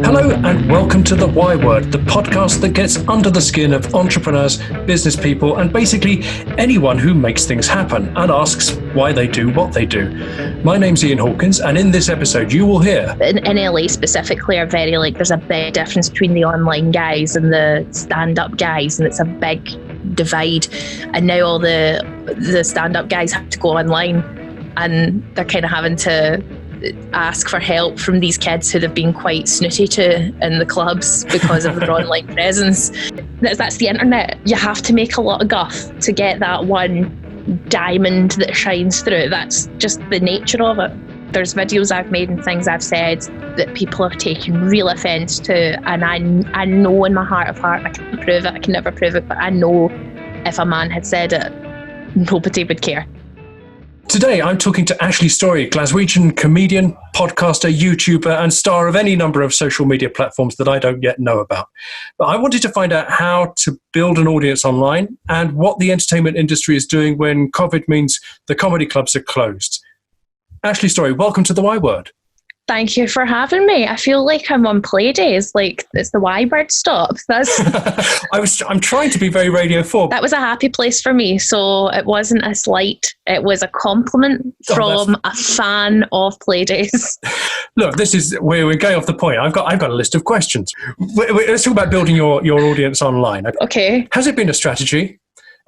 Hello and welcome to The Y Word, the podcast that gets under the skin of entrepreneurs, business people, and basically anyone who makes things happen and asks why they do what they do. My name's Ian Hawkins, and in this episode you will hear... In LA specifically, there's a big difference between the online guys and the stand-up guys, and it's a big divide. And now all the stand-up guys have to go online, and they're kind of having to ask for help from these kids who they've been quite snooty to in the clubs because of their online presence. That's the internet. You have to make a lot of guff to get that one diamond that shines through. That's just the nature of it. There's videos I've made and things I've said that people have taken real offence to, and I know in my heart of heart, I can't prove it, I can never prove it, but I know if a man had said it, nobody would care. Today, I'm talking to Ashley Storrie, Glaswegian comedian, podcaster, YouTuber, and star of any number of social media platforms that I don't yet know about. But I wanted to find out how to build an audience online and what the entertainment industry is doing when COVID means the comedy clubs are closed. Ashley Storrie, welcome to The Y Word. Thank you for having me. I feel like I'm on play days, like it's the Y Bird stop. I'm trying to be very Radio 4. That was a happy place for me, so it wasn't a slight. It was a compliment from a fan of play days. Look, this is where we're going off the point. I've got a list of questions. Let's talk about building your audience online. Okay. Has it been a strategy,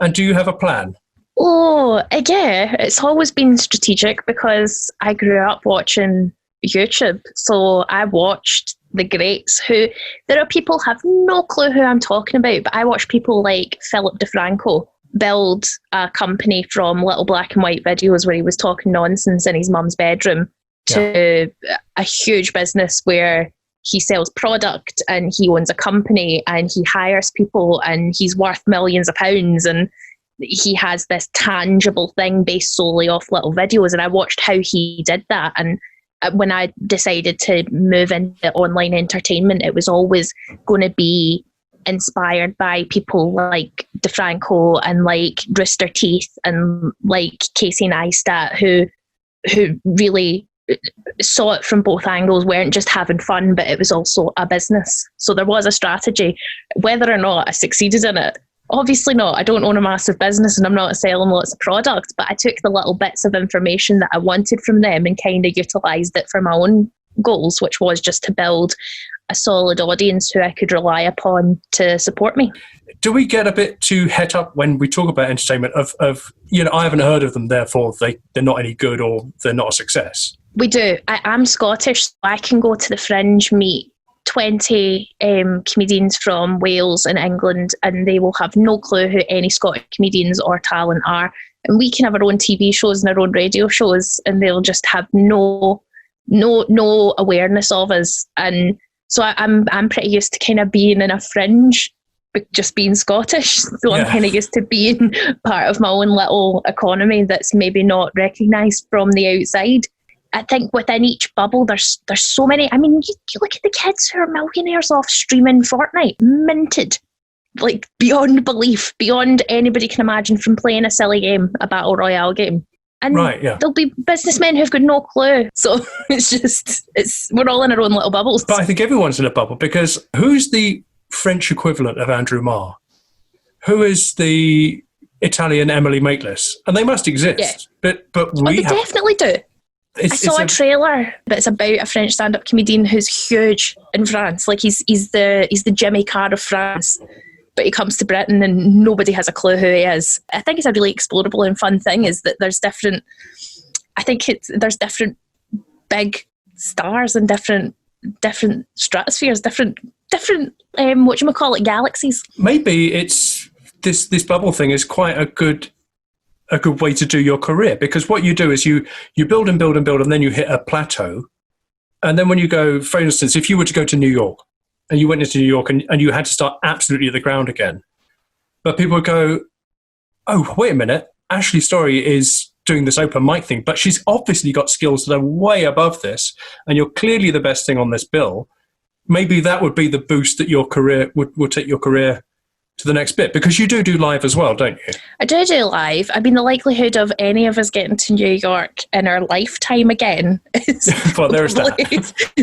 and do you have a plan? Oh, yeah. It's always been strategic because I grew up watching YouTube, so I watched the greats who, there are people who have no clue who I'm talking about, but I watched people like Philip DeFranco build a company from little black and white videos where he was talking nonsense in his mum's bedroom to a huge business where he sells product and he owns a company and he hires people and he's worth millions of pounds and he has this tangible thing based solely off little videos. And I watched how he did that, and when I decided to move into online entertainment, it was always going to be inspired by people like DeFranco and like Rooster Teeth and like Casey Neistat, who really saw it from both angles, weren't just having fun, but it was also a business. So there was a strategy. Whether or not I succeeded in it, obviously not. I don't own a massive business and I'm not selling lots of products, but I took the little bits of information that I wanted from them and kind of utilised it for my own goals, which was just to build a solid audience who I could rely upon to support me. Do we get a bit too het up when we talk about entertainment of I haven't heard of them, therefore they're not any good or they're not a success? We do. I'm Scottish, so I can go to the Fringe, meet 20 comedians from Wales and England, and they will have no clue who any Scottish comedians or talent are. And we can have our own TV shows and our own radio shows, and they'll just have no awareness of us. And so I'm pretty used to kind of being in a fringe, but just being Scottish. So I'm kind of used to being part of my own little economy that's maybe not recognised from the outside. I think within each bubble, there's so many. I mean, you look at the kids who are millionaires off streaming Fortnite, minted, like beyond belief, beyond anybody can imagine, from playing a silly game, a battle royale game. And there'll be businessmen who've got no clue. So we're all in our own little bubbles. But I think everyone's in a bubble, because who's the French equivalent of Andrew Marr? Who is the Italian Emily Maitlis? And they must exist. Yeah. But they definitely do. I saw a trailer, but it's about a French stand-up comedian who's huge in France. Like he's the Jimmy Carr of France, but he comes to Britain and nobody has a clue who he is. I think it's a really explorable and fun thing. Is that there's different big stars and different stratospheres, different galaxies. Maybe it's this bubble thing is quite a good way to do your career, because what you do is you build and build and build, and then you hit a plateau. And then when you go, for instance, if you were to go to New York and you went into New York and you had to start absolutely at the ground again, but people would go, oh, wait a minute, Ashley Storrie is doing this open mic thing, but she's obviously got skills that are way above this, and you're clearly the best thing on this bill. Maybe that would be the boost that your career would take your career to the next bit? Because you do live as well, don't you? I do live. I mean, the likelihood of any of us getting to New York in our lifetime again is Well, there's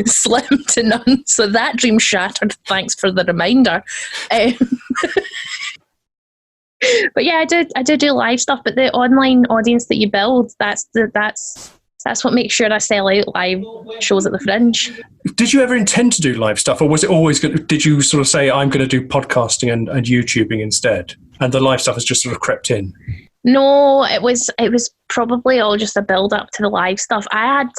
slim to none. So that dream shattered. Thanks for the reminder. But yeah, I do live stuff. But the online audience that you build, that's what makes sure I sell out live shows at the Fringe. Did you ever intend to do live stuff, or was it always did you sort of say, I'm going to do podcasting and YouTubing instead, and the live stuff has just sort of crept in? No, it was probably all just a build up to the live stuff. I had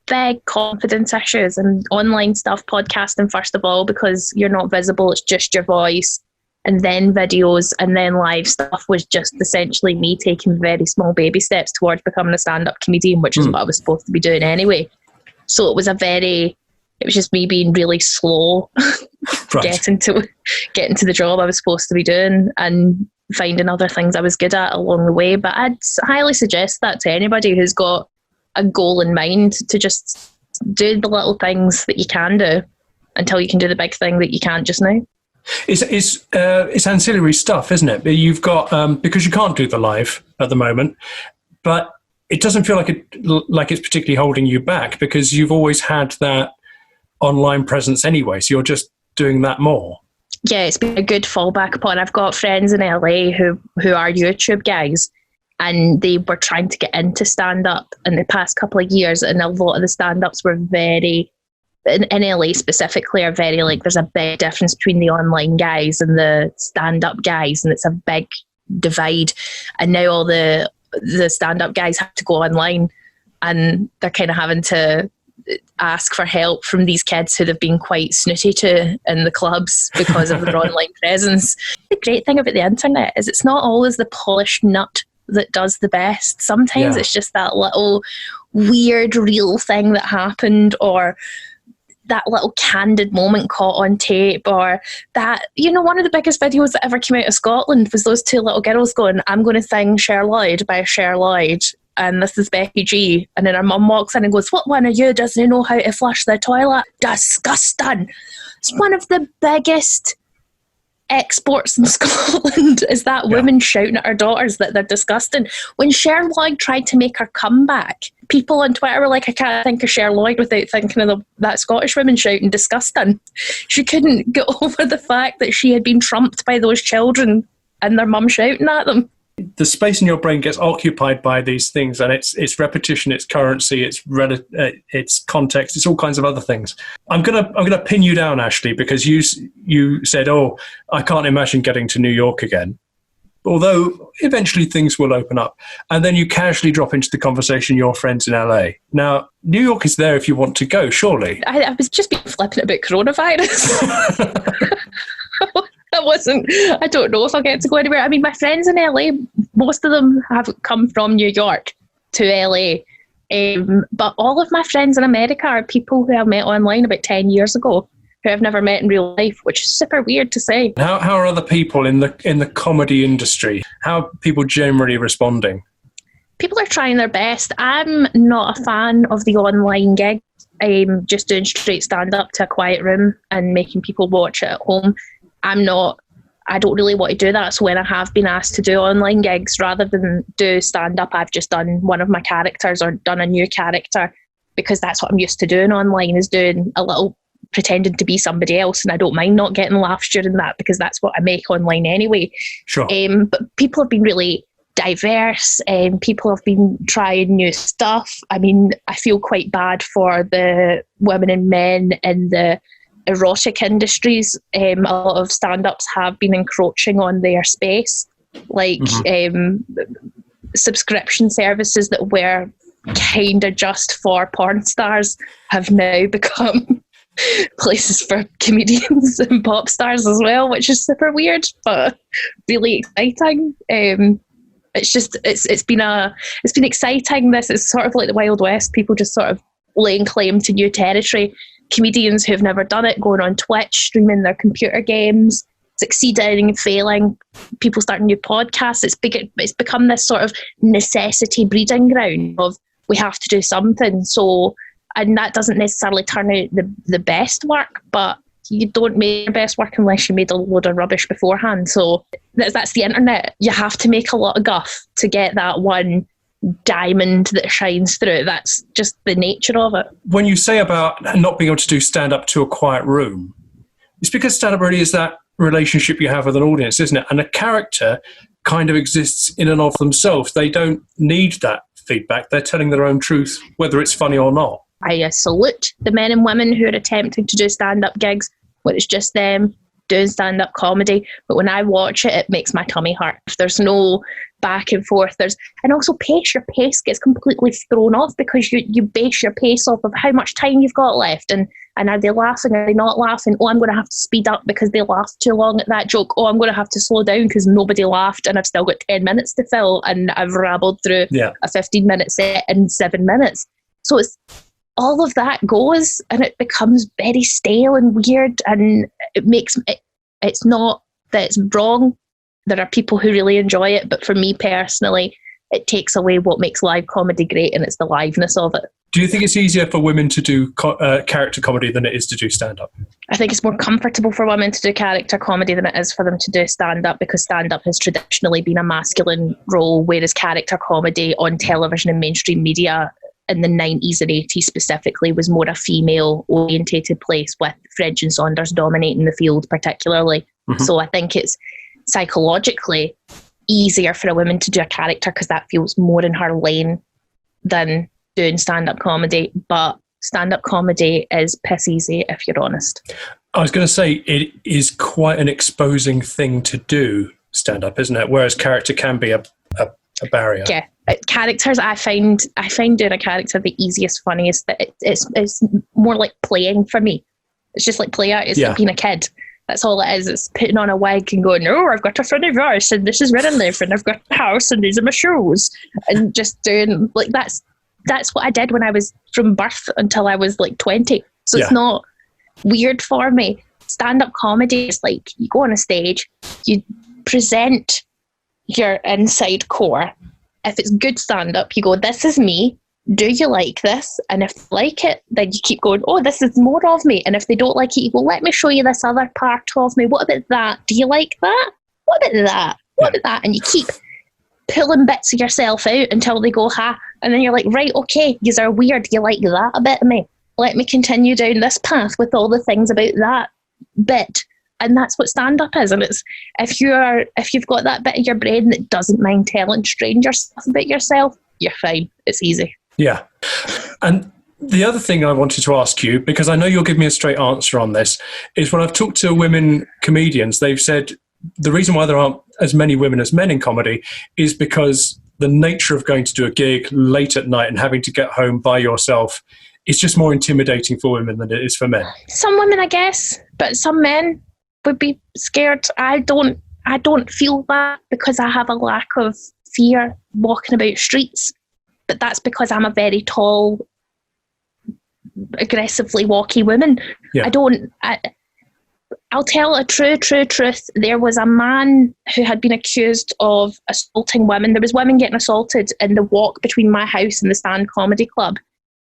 big confidence issues and online stuff, podcasting first of all, because you're not visible, it's just your voice, and then videos, and then live stuff was just essentially me taking very small baby steps towards becoming a stand-up comedian, which is what I was supposed to be doing anyway. So it was just me being really slow, right. getting to the job I was supposed to be doing and finding other things I was good at along the way. But I'd highly suggest that to anybody who's got a goal in mind, to just do the little things that you can do until you can do the big thing that you can't just now. It's ancillary stuff, isn't it? You've got because you can't do the live at the moment, but it doesn't feel like it's particularly holding you back, because you've always had that online presence anyway. So you're just doing that more. Yeah, it's been a good fallback point. I've got friends in LA who are YouTube guys, and they were trying to get into stand-up in the past couple of years, and a lot of the stand-ups were very, in LA specifically, are very like, there's a big difference between the online guys and the stand-up guys, and it's a big divide. And now all the stand-up guys have to go online, and they're kind of having to ask for help from these kids who they've been quite snooty to in the clubs because of their online presence. The great thing about the internet is it's not always the polished nut that does the best. Sometimes it's just that little weird real thing that happened, or that little candid moment caught on tape, or that, one of the biggest videos that ever came out of Scotland was those two little girls going, I'm going to sing Cher Lloyd by Cher Lloyd, and this is Becky G. And then her mum walks in and goes, what one of you doesn't know how to flush the toilet? Disgusting. It's one of the biggest exports in Scotland, is that woman shouting at her daughters that they're disgusting. When Cher Lloyd tried to make her comeback, people on Twitter were like, I can't think of Cher Lloyd without thinking of that Scottish woman shouting disgusting. She couldn't get over the fact that she had been trumped by those children and their mum shouting at them. The space in your brain gets occupied by these things, and it's repetition, it's currency, it's context, it's all kinds of other things. I'm gonna pin you down, Ashley, because you said, "Oh, I can't imagine getting to New York again." Although eventually things will open up, and then you casually drop into the conversation, your friends in LA. Now, New York is there if you want to go, surely. I was just being flippant about coronavirus. I don't know if I'll get to go anywhere. I mean, my friends in LA, most of them have come from New York to LA. But all of my friends in America are people who I've met online about 10 years ago, who I've never met in real life, which is super weird to say. How are other people in the comedy industry? How are people generally responding? People are trying their best. I'm not a fan of the online gig. I'm just doing straight stand-up to a quiet room and making people watch it at home. I don't really want to do that. So when I have been asked to do online gigs, rather than do stand-up, I've just done one of my characters or done a new character, because that's what I'm used to doing online, is doing a little pretending to be somebody else. And I don't mind not getting laughs during that, because that's what I make online anyway. Sure. But people have been really diverse, and people have been trying new stuff. I mean, I feel quite bad for the women and men in the erotic industries. A lot of stand-ups have been encroaching on their space, like subscription services that were kind of just for porn stars have now become places for comedians and pop stars as well, which is super weird but really exciting. It's been exciting. This is sort of like the Wild West, people just sort of laying claim to new territory. Comedians who've never done it going on Twitch, streaming their computer games, succeeding and failing, people starting new podcasts. It's become this sort of necessity breeding ground of, we have to do something. So, and that doesn't necessarily turn out the best work, but you don't make your best work unless you made a load of rubbish beforehand. So that's the internet. You have to make a lot of guff to get that one diamond that shines through. That's just the nature of it. When you say about not being able to do stand-up to a quiet room, it's because stand-up really is that relationship you have with an audience, isn't it? And a character kind of exists in and of themselves. They don't need that feedback. They're telling their own truth, whether it's funny or not. I salute the men and women who are attempting to do stand-up gigs where it's just them doing stand-up comedy. But when I watch it, it makes my tummy hurt. There's no back and forth. And also your pace gets completely thrown off because you base your pace off of how much time you've got left. And are they laughing? Are they not laughing? Oh, I'm going to have to speed up because they laughed too long at that joke. Oh, I'm going to have to slow down because nobody laughed and I've still got 10 minutes to fill and I've rabbled through a 15-minute set in 7 minutes. So it's all of that goes and it becomes very stale and weird, and it's not that it's wrong. There are people who really enjoy it, but for me personally, it takes away what makes live comedy great, and it's the liveness of it. Do you think it's easier for women to do character comedy than it is to do stand-up? I think it's more comfortable for women to do character comedy than it is for them to do stand-up, because stand-up has traditionally been a masculine role, whereas character comedy on television and mainstream media in the 90s and 80s specifically was more a female-orientated place, with French and Saunders dominating the field particularly. Mm-hmm. So I think it's psychologically easier for a woman to do a character because that feels more in her lane than doing stand-up comedy. But stand-up comedy is piss easy if you're honest. I was going to say, it is quite an exposing thing to do, stand-up, isn't it? Whereas character can be a barrier. Yeah. Characters, I find doing a character the easiest, funniest. It's more like playing for me. It's just like play out. It's like being a kid. That's all it is. It's putting on a wig and going, oh, I've got a funny voice and this is where I live and I've got a house and these are my shoes. And just doing, like, that's what I did when I was from birth until I was like 20. So it's not weird for me. Stand-up comedy is like, you go on a stage, you present your inside core. If it's good stand-up, you go, this is me. Do you like this? And if you like it, then you keep going, oh, this is more of me. And if they don't like it, you go, let me show you this other part of me. What about that? Do you like that? What about that? What about that? And you keep pulling bits of yourself out until they go, ha. And then you're like, right, okay, you are weird. You like that a bit of me? Let me continue down this path with all the things about that bit. And that's what stand-up is. And it's if you've got that bit of your brain that doesn't mind telling strangers stuff about yourself, you're fine. It's easy. Yeah. And the other thing I wanted to ask you, because I know you'll give me a straight answer on this, is when I've talked to women comedians, they've said the reason why there aren't as many women as men in comedy is because the nature of going to do a gig late at night and having to get home by yourself is just more intimidating for women than it is for men. Some women, I guess, but some men would be scared. I don't feel that because I have a lack of fear walking about streets. But that's because I'm a very tall, aggressively walky woman. Yeah. I'll tell a true truth. There was a man who had been accused of assaulting women. There was women getting assaulted in the walk between my house and the Stand Comedy Club.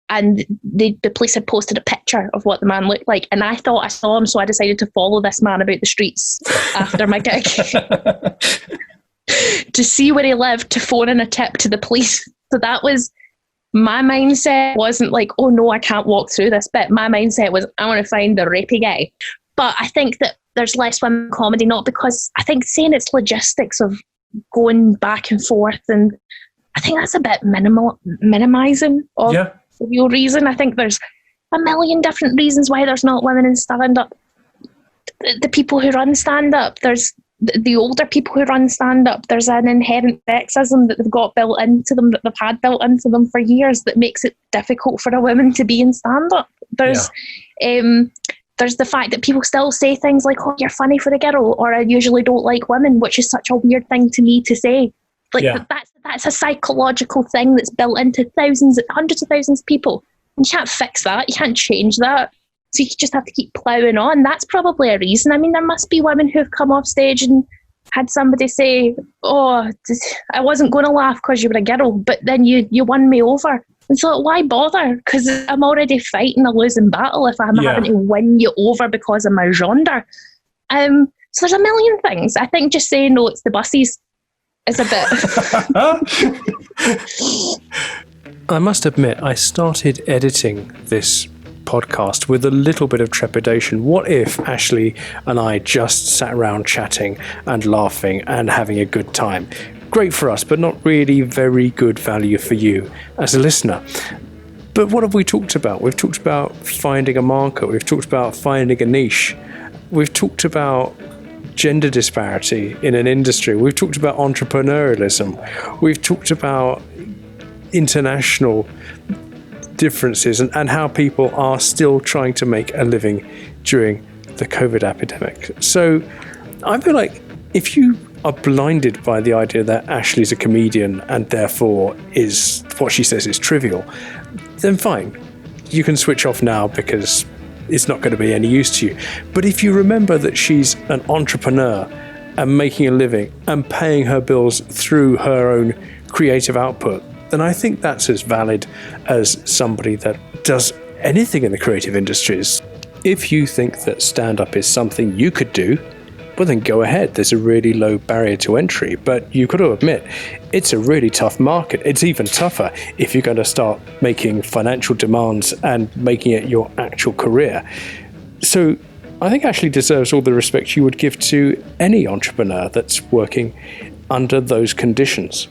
And the police had posted a picture of what the man looked like. And I thought I saw him, so I decided to follow this man about the streets after my gig to see where he lived, to phone in a tip to the police. So that was my mindset. Wasn't like, oh no, I can't walk through this bit. My mindset was, I want to find the rapey guy. But I think that there's less women comedy, not because I think saying it's logistics of going back and forth, and I think that's a bit minimizing of the real reason. I think there's a million different reasons why there's not women in stand-up. The people who run stand-up, there's the older people who run stand-up, there's an inherent sexism that they've got built into them, that they've had built into them for years, that makes it difficult for a woman to be in stand-up. There's the fact that people still say things like, oh, you're funny for a girl, or I usually don't like women, which is such a weird thing to me to say. Like that's a psychological thing that's built into hundreds of thousands of people. And you can't fix that. You can't change that. So you just have to keep ploughing on. That's probably a reason. I mean, there must be women who've come off stage and had somebody say, oh, I wasn't going to laugh because you were a girl, but then you won me over. And so why bother? Because I'm already fighting a losing battle if I'm having to win you over because of my genre. So there's a million things. I think just saying, no, it's the buses is a bit... I must admit, I started editing this podcast with a little bit of trepidation. What if Ashley and I just sat around chatting and laughing and having a good time? Great for us, but not really very good value for you as a listener. But what have we talked about? We've talked about finding a market. We've talked about finding a niche. We've talked about gender disparity in an industry. We've talked about entrepreneurialism. We've talked about international differences and how people are still trying to make a living during the COVID epidemic. So I feel like if you are blinded by the idea that Ashley's a comedian and therefore is what she says is trivial, then fine. You can switch off now because it's not going to be any use to you. But if you remember that she's an entrepreneur and making a living and paying her bills through her own creative output, then I think that's as valid as somebody that does anything in the creative industries. If you think that stand-up is something you could do, well then go ahead. There's a really low barrier to entry, but you've got to admit, it's a really tough market. It's even tougher if you're going to start making financial demands and making it your actual career. So I think Ashley deserves all the respect you would give to any entrepreneur that's working under those conditions.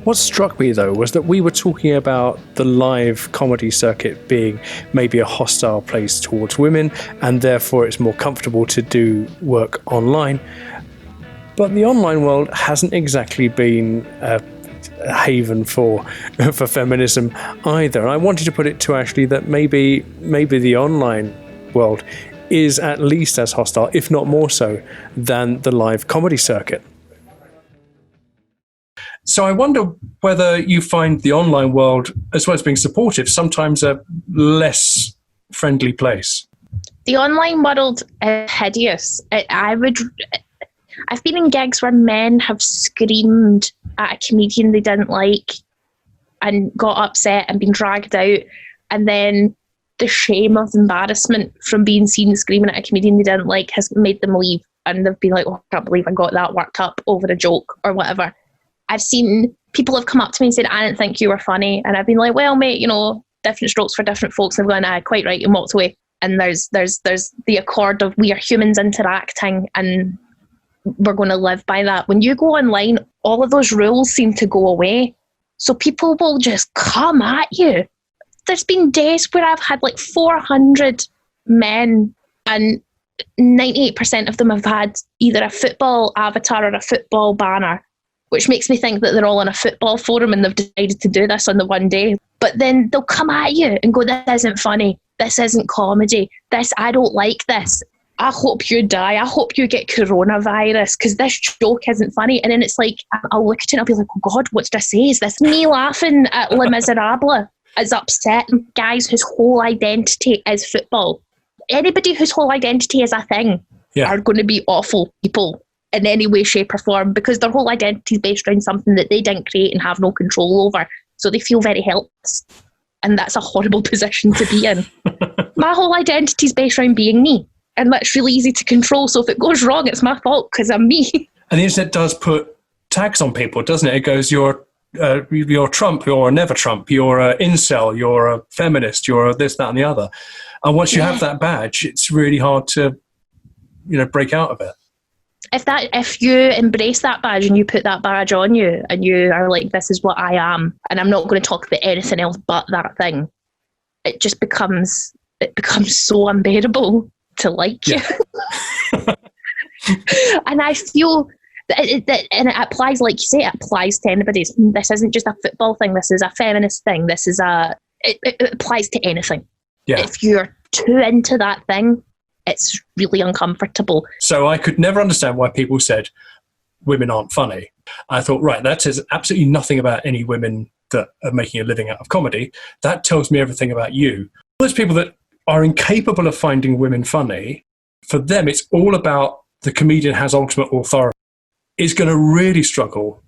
What struck me, though, was that we were talking about the live comedy circuit being maybe a hostile place towards women, and therefore it's more comfortable to do work online. But the online world hasn't exactly been a haven for feminism either. And I wanted to put it to Ashley that maybe the online world is at least as hostile, if not more so, than the live comedy circuit. So I wonder whether you find the online world, as well as being supportive, sometimes a less friendly place. The online world is hideous. I've been in gigs where men have screamed at a comedian they didn't like and got upset and been dragged out, and then the shame of embarrassment from being seen screaming at a comedian they didn't like has made them leave, and they've been like, oh, I can't believe I got that worked up over a joke or whatever. I've seen people have come up to me and said, I didn't think you were funny. And I've been like, well, mate, different strokes for different folks. And I've gone, quite right, and walked away. And there's the accord of we are humans interacting and we're going to live by that. When you go online, all of those rules seem to go away. So people will just come at you. There's been days where I've had like 400 men and 98% of them have had either a football avatar or a football banner, which makes me think that they're all on a football forum and they've decided to do this on the one day. But then they'll come at you and go, this isn't funny. This isn't comedy. I don't like this. I hope you die. I hope you get coronavirus because this joke isn't funny. And then it's like, I'll look at it and I'll be like, oh God, what did I say? Is this me laughing at Les Miserables is upsetting guys whose whole identity is football? Anybody whose whole identity is a thing are going to be awful people in any way, shape or form, because their whole identity is based around something that they didn't create and have no control over. So they feel very helpless. And that's a horrible position to be in. My whole identity is based around being me. And that's really easy to control. So if it goes wrong, it's my fault because I'm me. And the internet does put tags on people, doesn't it? It goes, you're Trump, you're a never Trump, you're an incel, you're a feminist, you're a this, that and the other. And once you have that badge, it's really hard to, break out of it. If you embrace that badge and you put that badge on you and you are like, this is what I am, and I'm not going to talk about anything else but that thing, it just becomes so unbearable to like you. And I feel that and it applies, like you say, it applies to anybody. This isn't just a football thing. This is a feminist thing. This is it applies to anything. Yeah. If you're too into that thing, it's really uncomfortable. So I could never understand why people said women aren't funny. I thought, right, that says absolutely nothing about any women that are making a living out of comedy. That tells me everything about you. Those people that are incapable of finding women funny, for them, it's all about the comedian has ultimate authority, is going to really struggle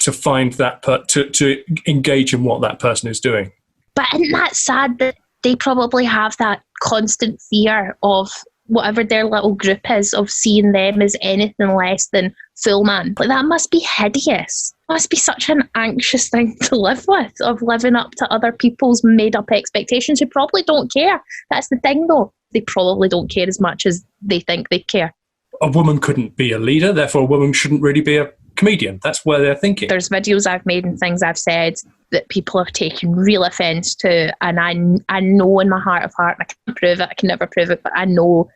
to find that, to engage in what that person is doing. But isn't that sad that they probably have that constant fear of whatever their little group is, of seeing them as anything less than full man? Like, that must be hideous. Must be such an anxious thing to live with, of living up to other people's made up expectations who probably don't care. That's the thing though. They probably don't care as much as they think they care. A woman couldn't be a leader, therefore a woman shouldn't really be a comedian. That's where they're thinking. There's videos I've made and things I've said that people have taken real offence to, and I know in my heart of heart, and I can't prove it, I can never prove it, but I know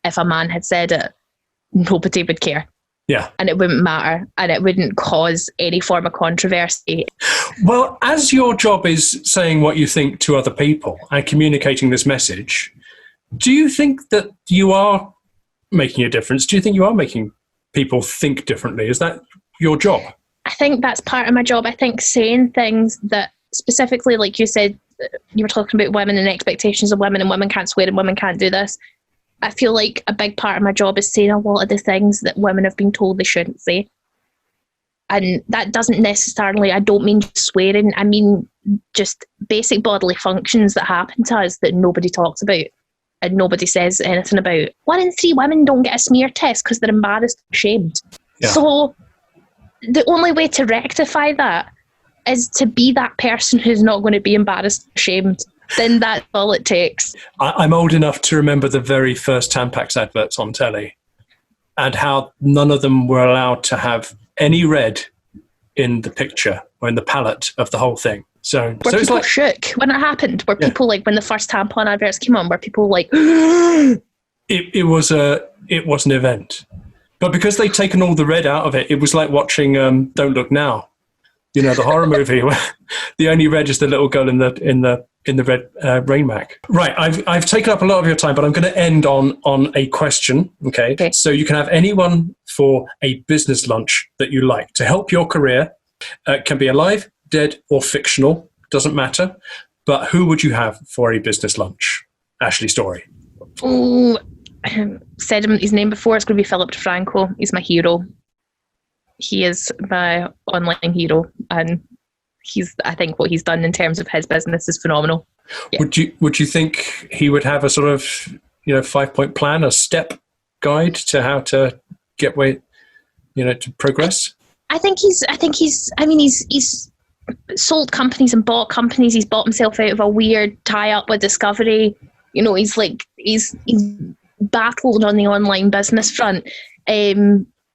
if a man had said it, nobody would care. Yeah. And it wouldn't matter, and it wouldn't cause any form of controversy. Well, as your job is saying what you think to other people and communicating this message, do you think that you are making a difference? Do you think you are making people think differently? Is that your job? I think that's part of my job. I think saying things that specifically, like you said, you were talking about women and expectations of women, and women can't swear and women can't do this. I feel like a big part of my job is saying a lot of the things that women have been told they shouldn't say. And that doesn't necessarily, I don't mean swearing, I mean just basic bodily functions that happen to us that nobody talks about and nobody says anything about. 1 in 3 women don't get a smear test because they're embarrassed or ashamed. Yeah. So the only way to rectify that is to be that person who's not going to be embarrassed or ashamed. Then that's all it takes. I'm old enough to remember the very first Tampax adverts on telly and how none of them were allowed to have any red in the picture or in the palette of the whole thing. So people it's like, shook when it happened? Were people like, when the first tampon adverts came on, were people like... it was an event. But because they'd taken all the red out of it, it was like watching Don't Look Now. You know, the horror movie where the only red is the little girl in the red rain mac. Right, I've taken up a lot of your time, but I'm going to end on a question. Okay, so you can have anyone for a business lunch that you like to help your career. It can be alive, dead, or fictional. Doesn't matter. But who would you have for a business lunch? Ashley Storrie. Oh, said his name before. It's going to be Philip DeFranco. He's my hero. He is my online hero, and I think what he's done in terms of his business is phenomenal. Yeah. Would you think he would have a sort of 5-point plan, a step guide to how to get to progress? I think he's sold companies and bought companies. He's bought himself out of a weird tie-up with Discovery. He's battled on the online business front.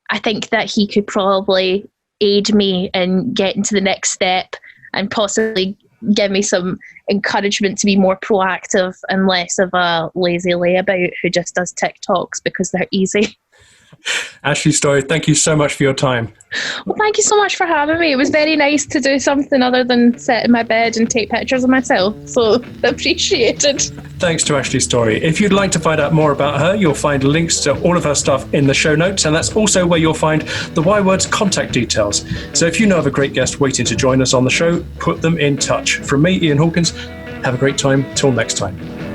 I think that he could probably aid me in getting to the next step and possibly give me some encouragement to be more proactive and less of a lazy layabout who just does TikToks because they're easy. Ashley Storrie, thank you so much for your time. Well, thank you so much for having me. It was very nice to do something other than sit in my bed and take pictures of myself, so appreciated. Thanks to Ashley Storrie. If you'd like to find out more about her, you'll find links to all of her stuff in the show notes, and that's also where you'll find the Y Words contact details. So if you know of a great guest waiting to join us on the show, put them in touch. From me, Ian Hawkins, have a great time. Till next time.